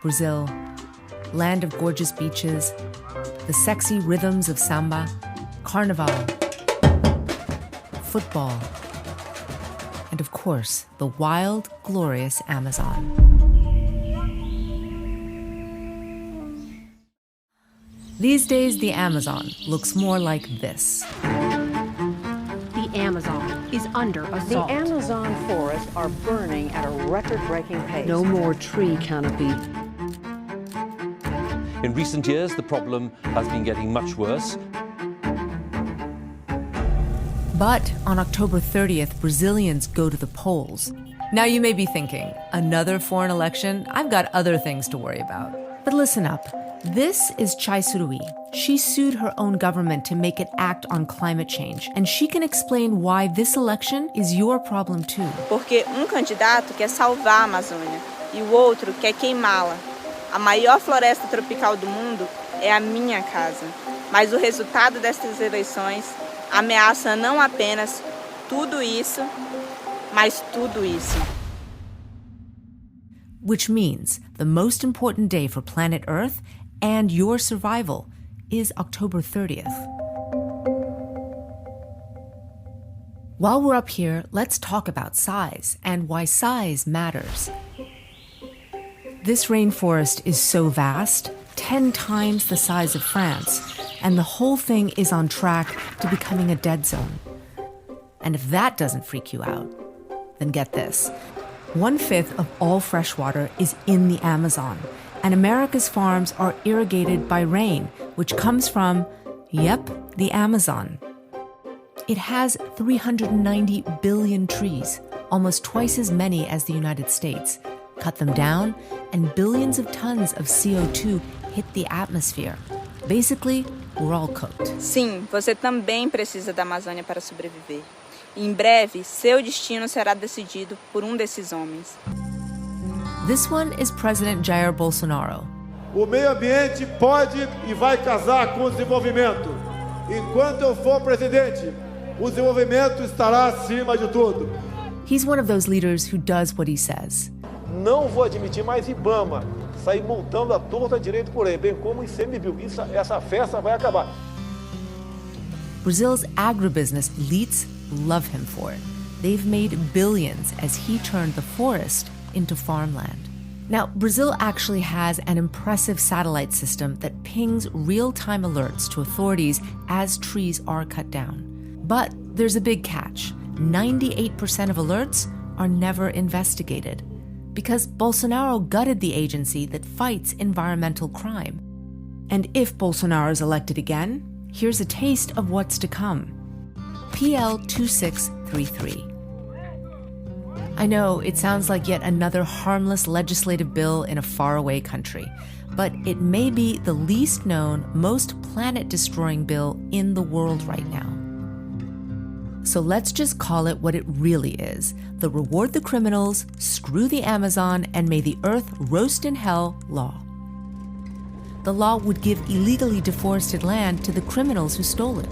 Brazil, land of gorgeous beaches, the sexy rhythms of samba, carnival, football, and of course, the wild, glorious Amazon. These days, the Amazon looks more like this. The Amazon is under assault. The Amazon forests are burning at a record-breaking pace. No more tree canopy. In recent years, the problem has been getting much worse. But on October 30th, Brazilians go to the polls. Now you may be thinking, another foreign election? I've got other things to worry about. But listen up. This is Chai Surui. She sued her own government to make it act on climate change, and she can explain why this election is your problem too. Porque candidato quer salvar a Amazônia e o outro quer queimá-la. A maior floresta tropical do mundo é a minha casa. Mas o resultado destas eleições ameaça não apenas tudo isso, mas tudo isso. Which means the most important day for planet Earth and your survival is October 30th. While we're up here, let's talk about size and why size matters. This rainforest is so vast, 10 times the size of France, and the whole thing is on track to becoming a dead zone. And if that doesn't freak you out, then get this. 1/5 of all fresh water is in the Amazon, and America's farms are irrigated by rain, which comes from, the Amazon. It has 390 billion trees, almost twice as many as the United States. Cut them down, and billions of tons of CO2 hit the atmosphere. Basically, we're all cooked. Sim, você também precisa da Amazônia para sobreviver. E em breve, seu destino será decidido por desses homens. This one is President Jair Bolsonaro. O meio ambiente pode e vai casar com o desenvolvimento. Enquanto eu for presidente, o desenvolvimento estará acima de tudo. He's one of those leaders who does what he says. Não vou admitir mais Ibama sair multando a torta direito por aí, bem como ICMBio. Essa festa vai acabar. Brazil's agribusiness elites love him for it. They've made billions as he turned the forest into farmland. Now, Brazil actually has an impressive satellite system that pings real-time alerts to authorities as trees are cut down. But there's a big catch. 98% of alerts are never investigated because Bolsonaro gutted the agency that fights environmental crime. And if Bolsonaro is elected again, here's a taste of what's to come. PL 2633. I know it sounds like yet another harmless legislative bill in a faraway country, but it may be the least known, most planet-destroying bill in the world right now. So let's just call it what it really is, the reward the criminals, screw the Amazon, and may the earth roast in hell law. The law would give illegally deforested land to the criminals who stole it.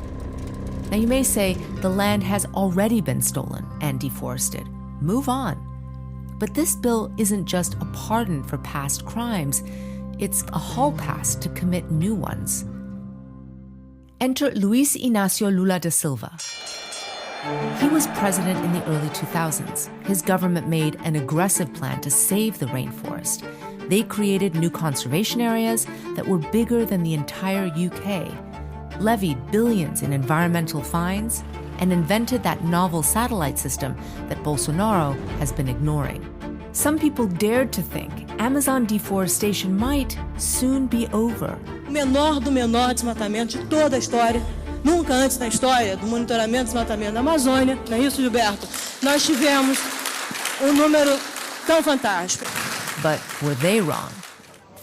Now you may say the land has already been stolen and deforested. Move on. But this bill isn't just a pardon for past crimes, it's a hall pass to commit new ones. Enter Luiz Inácio Lula da Silva. He was president in the early 2000s. His government made an aggressive plan to save the rainforest. They created new conservation areas that were bigger than the entire UK, levied billions in environmental fines, and invented that novel satellite system that Bolsonaro has been ignoring. Some people dared to think Amazon deforestation might soon be over. O menor do menor desmatamento de toda a história. Nunca antes na história do monitoramento e desmatamento da Amazônia, não é isso, Gilberto? Nós tivemos número tão fantástico. But were they wrong?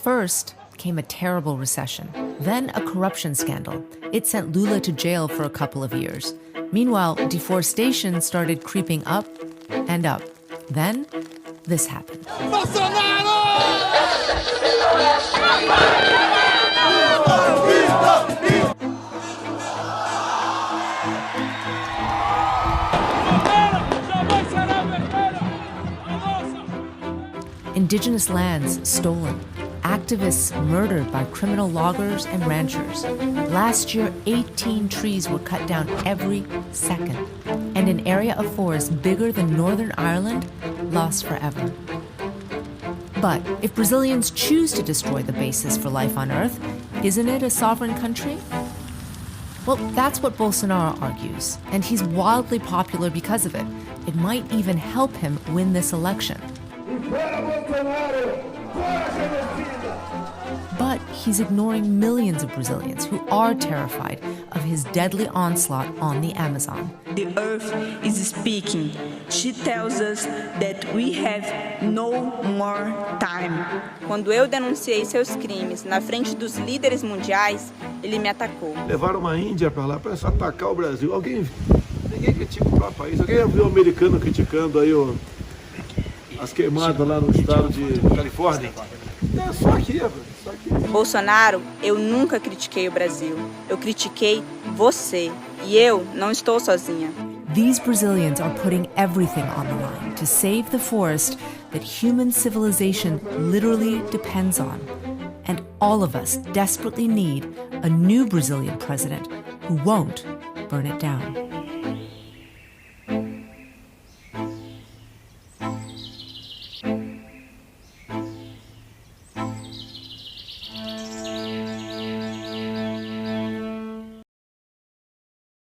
First came a terrible recession, then a corruption scandal. It sent Lula to jail for a couple of years. Meanwhile, deforestation started creeping up and up. Then, this happened. Indigenous lands stolen, activists murdered by criminal loggers and ranchers. Last year, 18 trees were cut down every second, and an area of forest bigger than Northern Ireland lost forever. But if Brazilians choose to destroy the basis for life on Earth, isn't it a sovereign country? Well, that's what Bolsonaro argues, and he's wildly popular because of it. It might even help him win this election. But he's ignoring millions of Brazilians who are terrified of his deadly onslaught on the Amazon. The earth is speaking. She tells us that we have no more time. Quando eu denunciei seus crimes na frente dos líderes mundiais, ele me atacou. Levaram uma Índia para lá para atacar o Brasil. Ninguém critica o próprio país. Alguém viu o americano criticando aí as queimadas lá no estado de Califórnia? É só aqui, só aqui. Bolsonaro, eu nunca critiquei o Brasil. Eu critiquei você. E eu não estou sozinha. These Brazilians are putting everything on the line to save the forest that human civilization literally depends on. And all of us desperately need a new Brazilian president who won't burn it down.